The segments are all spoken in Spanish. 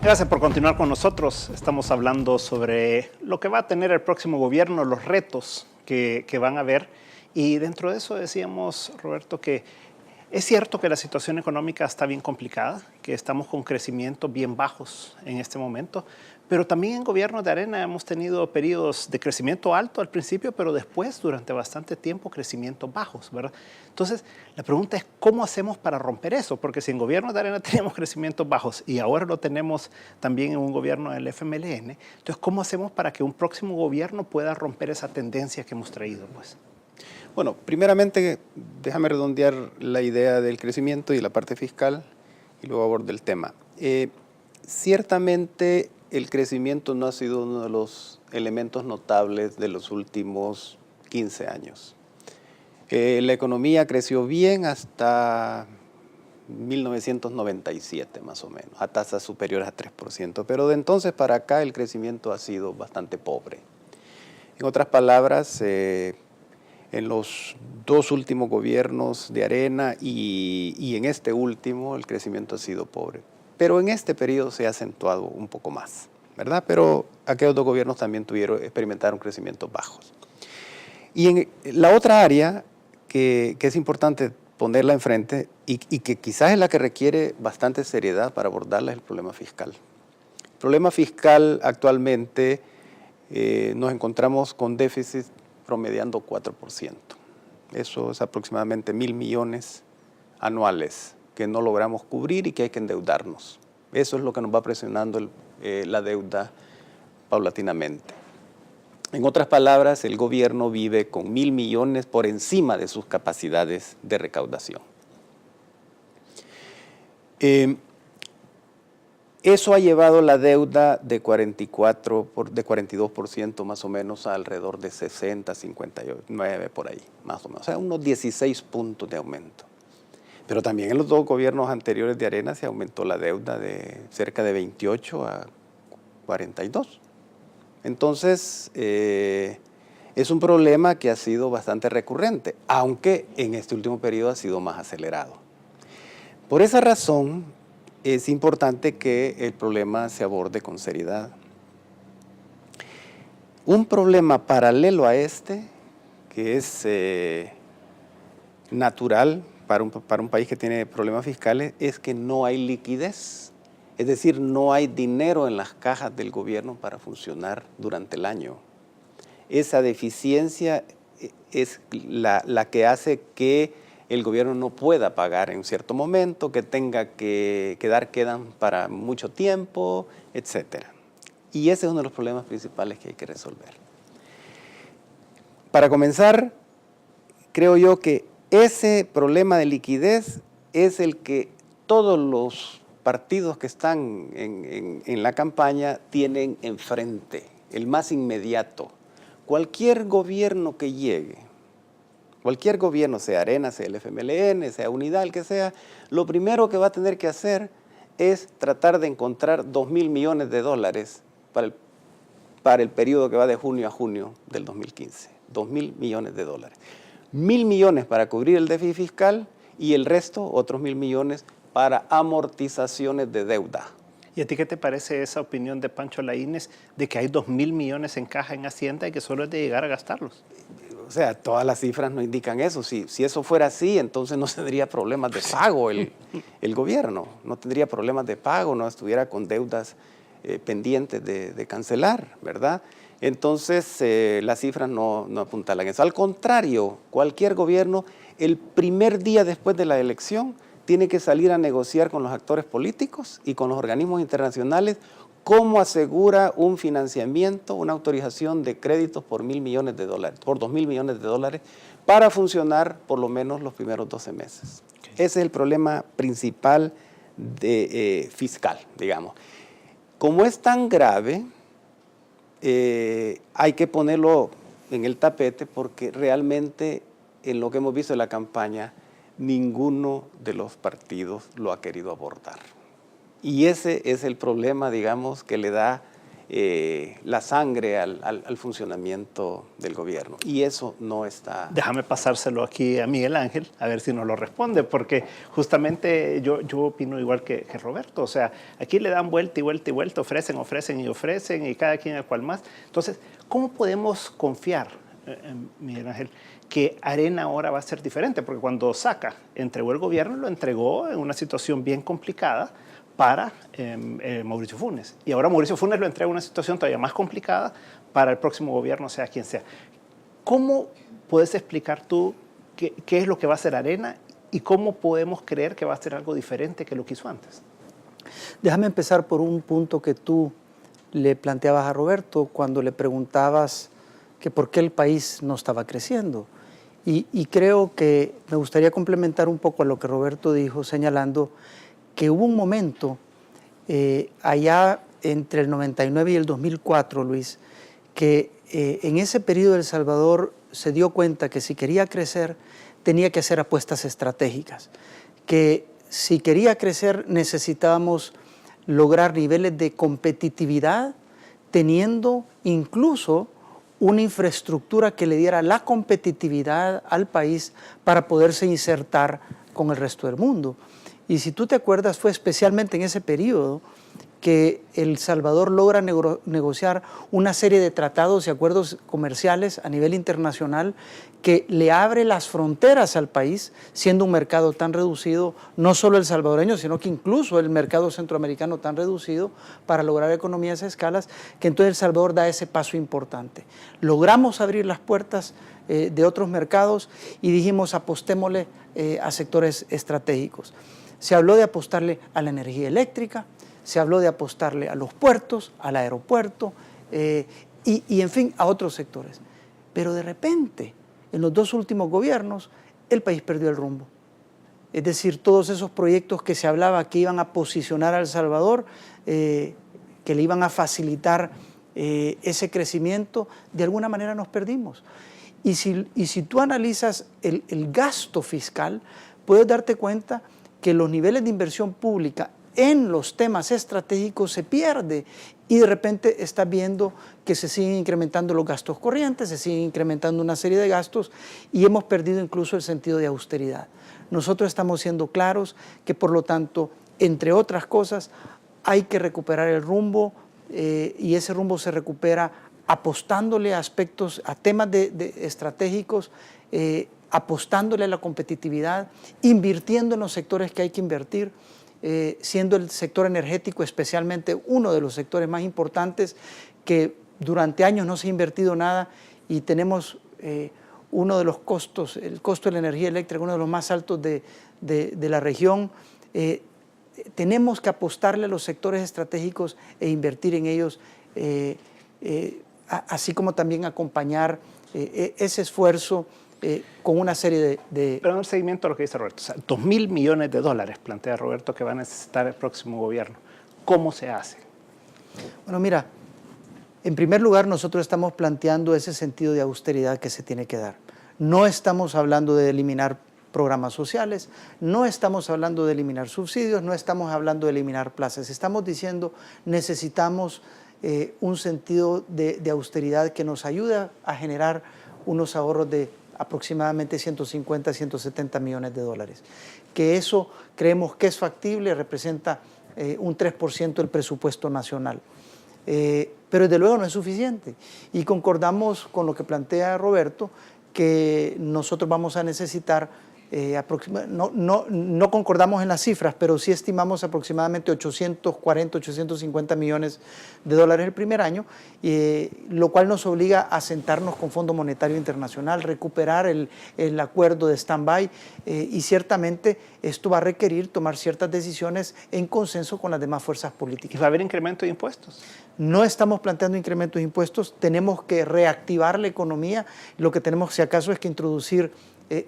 Gracias por continuar con nosotros. Estamos hablando sobre lo que va a tener el próximo gobierno, los retos que van a haber. Y dentro de eso decíamos, Roberto, que es cierto que la situación económica está bien complicada, que estamos con crecimientos bien bajos en este momento, pero también en gobiernos de Arena hemos tenido periodos de crecimiento alto al principio, pero después, durante bastante tiempo, crecimientos bajos, ¿verdad? Entonces, la pregunta es, ¿cómo hacemos para romper eso? Porque si en gobiernos de Arena teníamos crecimientos bajos y ahora lo tenemos también en un gobierno del FMLN, entonces, ¿cómo hacemos para que un próximo gobierno pueda romper esa tendencia que hemos traído, pues? Bueno, primeramente, déjame redondear la idea del crecimiento y la parte fiscal y luego abordo el tema. Ciertamente, el crecimiento no ha sido uno de los elementos notables de los últimos 15 años. La economía creció bien hasta 1997, más o menos, a tasas superiores a 3%, pero de entonces para acá el crecimiento ha sido bastante pobre. En otras palabras, en los dos últimos gobiernos de Arena y en este último el crecimiento ha sido pobre. Pero en este periodo se ha acentuado un poco más, ¿verdad? Pero aquellos dos gobiernos también experimentaron crecimientos bajos. Y en la otra área que es importante ponerla enfrente y que quizás es la que requiere bastante seriedad para abordarla es el problema fiscal. El problema fiscal actualmente nos encontramos con déficit promediando 4%. Eso es aproximadamente 1.000 millones anuales que no logramos cubrir y que hay que endeudarnos. Eso es lo que nos va presionando la deuda paulatinamente. En otras palabras, el gobierno vive con 1.000 millones por encima de sus capacidades de recaudación. Eso ha llevado la deuda de 42% más o menos a alrededor de 60, 59 por ahí, más o menos. O sea, unos 16 puntos de aumento. Pero también en los dos gobiernos anteriores de Arena se aumentó la deuda de cerca de 28 a 42. Entonces, es un problema que ha sido bastante recurrente, aunque en este último periodo ha sido más acelerado. Por esa razón, es importante que el problema se aborde con seriedad. Un problema paralelo a este, que es natural para un país que tiene problemas fiscales, es que no hay liquidez. Es decir, no hay dinero en las cajas del gobierno para funcionar durante el año. Esa deficiencia es la que hace que el gobierno no pueda pagar en cierto momento, que tenga que quedan para mucho tiempo, etc. Y ese es uno de los problemas principales que hay que resolver. Para comenzar, creo yo que ese problema de liquidez es el que todos los partidos que están en la campaña tienen enfrente, el más inmediato. Cualquier gobierno que llegue, cualquier gobierno, sea Arena, sea el FMLN, sea Unidad, el que sea, lo primero que va a tener que hacer es tratar de encontrar 2.000 millones de dólares para el periodo que va de junio a junio del 2015. 2.000 millones de dólares. 1.000 millones para cubrir el déficit fiscal y el resto, otros 1.000 millones, para amortizaciones de deuda. ¿Y a ti qué te parece esa opinión de Pancho Laínez de que hay 2.000 millones en caja en Hacienda y que solo es de llegar a gastarlos? O sea, todas las cifras no indican eso. Si eso fuera así, entonces no tendría problemas de pago el gobierno. No tendría problemas de pago, no estuviera con deudas pendientes de cancelar, ¿verdad? Entonces, las cifras no apuntalan eso. Al contrario, cualquier gobierno, el primer día después de la elección, tiene que salir a negociar con los actores políticos y con los organismos internacionales cómo asegura un financiamiento, una autorización de créditos por 1.000 millones de dólares, por 2.000 millones de dólares, para funcionar por lo menos los primeros 12 meses. Okay. Ese es el problema principal fiscal, digamos. Como es tan grave, hay que ponerlo en el tapete porque realmente en lo que hemos visto en la campaña, ninguno de los partidos lo ha querido abordar. Y ese es el problema, digamos, que le da la sangre al funcionamiento del gobierno. Y eso no está... Déjame pasárselo aquí a Miguel Ángel, a ver si nos lo responde, porque justamente yo opino igual que Roberto. O sea, aquí le dan vuelta y vuelta y vuelta, ofrecen, ofrecen y ofrecen, y cada quien a cual más. Entonces, ¿cómo podemos confiar, Miguel Ángel, que Arena ahora va a ser diferente? Porque cuando Saca entregó el gobierno, lo entregó en una situación bien complicada para Mauricio Funes. Y ahora Mauricio Funes lo entrega en una situación todavía más complicada para el próximo gobierno, sea quien sea. ¿Cómo puedes explicar tú qué es lo que va a hacer Arena y cómo podemos creer que va a ser algo diferente que lo que hizo antes? Déjame empezar por un punto que tú le planteabas a Roberto cuando le preguntabas que por qué el país no estaba creciendo. Y creo que me gustaría complementar un poco a lo que Roberto dijo, señalando que hubo un momento allá entre el 99 y el 2004, Luis, que en ese periodo El Salvador se dio cuenta que si quería crecer tenía que hacer apuestas estratégicas, que si quería crecer necesitábamos lograr niveles de competitividad teniendo incluso una infraestructura que le diera la competitividad al país para poderse insertar con el resto del mundo. Y si tú te acuerdas, fue especialmente en ese periodo que El Salvador logra negociar una serie de tratados y acuerdos comerciales a nivel internacional que le abre las fronteras al país, siendo un mercado tan reducido, no solo el salvadoreño, sino que incluso el mercado centroamericano tan reducido, para lograr economías a escalas, que entonces El Salvador da ese paso importante. Logramos abrir las puertas de otros mercados y dijimos apostémosle a sectores estratégicos. Se habló de apostarle a la energía eléctrica, se habló de apostarle a los puertos, al aeropuerto y en fin, a otros sectores. Pero de repente, en los dos últimos gobiernos, el país perdió el rumbo. Es decir, todos esos proyectos que se hablaba que iban a posicionar a El Salvador, que le iban a facilitar ese crecimiento, de alguna manera nos perdimos. Y si tú analizas el gasto fiscal, puedes darte cuenta que los niveles de inversión pública en los temas estratégicos se pierde y de repente estás viendo que se siguen incrementando los gastos corrientes, se siguen incrementando una serie de gastos y hemos perdido incluso el sentido de austeridad. Nosotros estamos siendo claros que por lo tanto, entre otras cosas, hay que recuperar el rumbo y ese rumbo se recupera apostándole a aspectos, a temas estratégicos, apostándole a la competitividad, invirtiendo en los sectores que hay que invertir, siendo el sector energético especialmente uno de los sectores más importantes que durante años no se ha invertido nada y tenemos uno de los costos, el costo de la energía eléctrica, uno de los más altos de la región. Tenemos que apostarle a los sectores estratégicos e invertir en ellos, así como también acompañar ese esfuerzo con una serie de... Pero en el seguimiento a lo que dice Roberto, o sea, 2.000 millones de dólares plantea Roberto que va a necesitar el próximo gobierno. ¿Cómo se hace? Bueno, mira, en primer lugar nosotros estamos planteando ese sentido de austeridad que se tiene que dar. No estamos hablando de eliminar programas sociales, no estamos hablando de eliminar subsidios, no estamos hablando de eliminar plazas. Estamos diciendo necesitamos un sentido de austeridad que nos ayude a generar unos ahorros de aproximadamente 150, 170 millones de dólares. Que eso creemos que es factible, representa un 3% del presupuesto nacional. Pero desde luego no es suficiente. Y concordamos con lo que plantea Roberto, que nosotros vamos a necesitar, no concordamos en las cifras, pero sí estimamos aproximadamente 840, 850 millones de dólares el primer año, lo cual nos obliga a sentarnos con Fondo Monetario Internacional, recuperar el acuerdo de stand-by y ciertamente esto va a requerir tomar ciertas decisiones en consenso con las demás fuerzas políticas. ¿Y va a haber incremento de impuestos? No estamos planteando incrementos de impuestos, tenemos que reactivar la economía, lo que tenemos si acaso es que introducir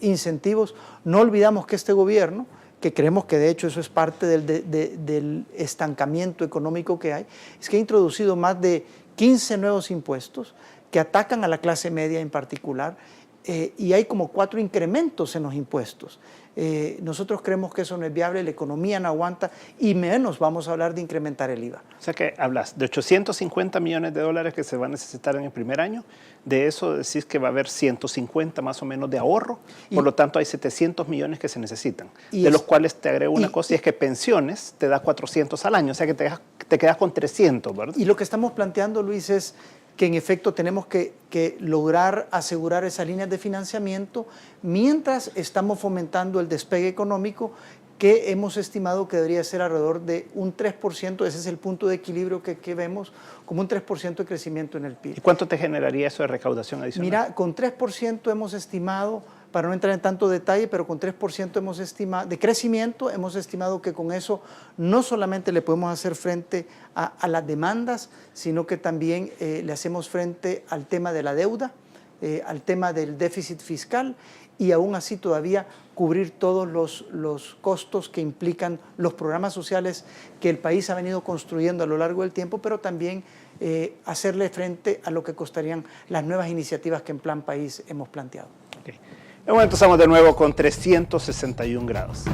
incentivos. No olvidamos que este gobierno, que creemos que de hecho eso es parte del estancamiento económico que hay, es que ha introducido más de 15 nuevos impuestos que atacan a la clase media en particular, y hay como 4 incrementos en los impuestos. Nosotros creemos que eso no es viable, la economía no aguanta y menos vamos a hablar de incrementar el IVA. O sea que hablas de 850 millones de dólares que se va a necesitar en el primer año. De eso decís que va a haber 150 más o menos de ahorro. Por lo tanto, hay 700 millones que se necesitan. De los cuales te agrego una cosa, y es que pensiones te da 400 al año. O sea que te quedas con 300, ¿verdad? Y lo que estamos planteando, Luis, es que en efecto tenemos que lograr asegurar esas líneas de financiamiento mientras estamos fomentando el despegue económico que hemos estimado que debería ser alrededor de un 3%, ese es el punto de equilibrio que vemos, como un 3% de crecimiento en el PIB. ¿Y cuánto te generaría eso de recaudación adicional? Mira, con 3% hemos estimado, para no entrar en tanto detalle, pero con 3% hemos estimado, de crecimiento, hemos estimado que con eso no solamente le podemos hacer frente a las demandas, sino que también le hacemos frente al tema de la deuda, al tema del déficit fiscal y aún así todavía cubrir todos los costos que implican los programas sociales que el país ha venido construyendo a lo largo del tiempo, pero también hacerle frente a lo que costarían las nuevas iniciativas que en Plan País hemos planteado. Okay. En un momento estamos de nuevo con 361 grados.